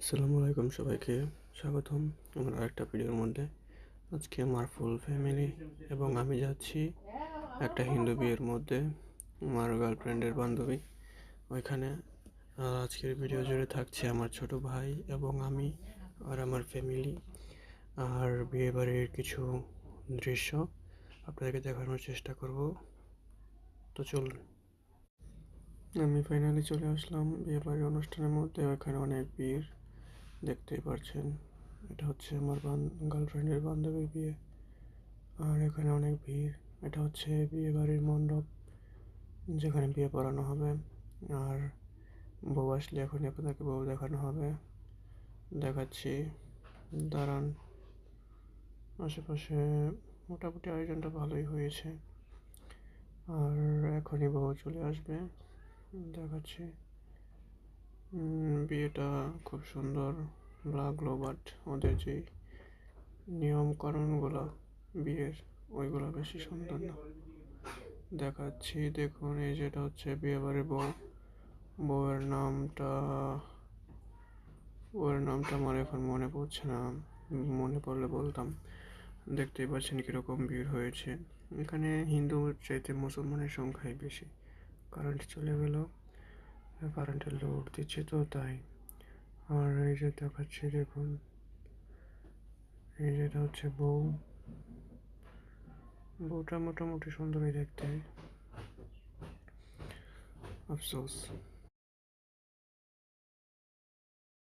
আসসালামু আলাইকুম সবাইকে স্বাগতম আমার আরেকটা ভিডিওর মধ্যে। আজকে আমার ফুল ফ্যামিলি এবং আমি যাচ্ছি একটা হিন্দু বিয়ের মধ্যে, আমার গার্লফ্রেন্ডের বান্ধবী ওইখানে। আজকের ভিডিও জুড়ে থাকছে আমার ছোট ভাই এবং আমি আর আমার ফ্যামিলি, আর বিয়ে বাড়ির কিছু দৃশ্য আপনাদেরকে দেখানোর চেষ্টা করব। তো চলুন। আমি ফাইনালি চলে আসলাম বিয়ে বাড়ির অনুষ্ঠানের মধ্যে। ওইখানে অনেক ভিড়, দেখতেই পারছেন। এটা হচ্ছে আমার গার্লফ্রেন্ডের বান্ধবীর বিয়ে, আর এখানে অনেক ভিড়। এটা হচ্ছে বিয়ে বাড়ির মণ্ডপ, যেখানে বিয়ে পড়ানো হবে। আর বউ আসলে এখনই আপনাদেরকে বউ দেখানো হবে, দেখাচ্ছি, দাঁড়ান। আশেপাশে মোটামুটি আয়োজনটা ভালোই হয়েছে, আর এখনই বউ চলে আসবে, দেখাচ্ছি। বিয়েটা খুব সুন্দর লাগলো, বাট ওদের যে নিয়মকানুনগুলো বিয়ের, ওইগুলো বেশি সুন্দর না। দেখাচ্ছি, দেখুন। এই যেটা হচ্ছে বিয়ে বাড়ির বউ। বউয়ের নামটা বউয়ের নামটা আমার এখন মনে পড়ছে না, মনে পড়লে বলতাম। দেখতেই পাচ্ছেন কীরকম ভিড় হয়েছে। এখানে হিন্দুর চাইতে মুসলমানের সংখ্যাই বেশি। কারেন্ট চলে গেল, কারেন্টের লোড দিচ্ছে তো তাই। আর এই যে দেখাচ্ছি, দেখুন। এই যেটা হচ্ছে বউ। বউটা মোটামুটি সুন্দরই দেখতে, আফসোস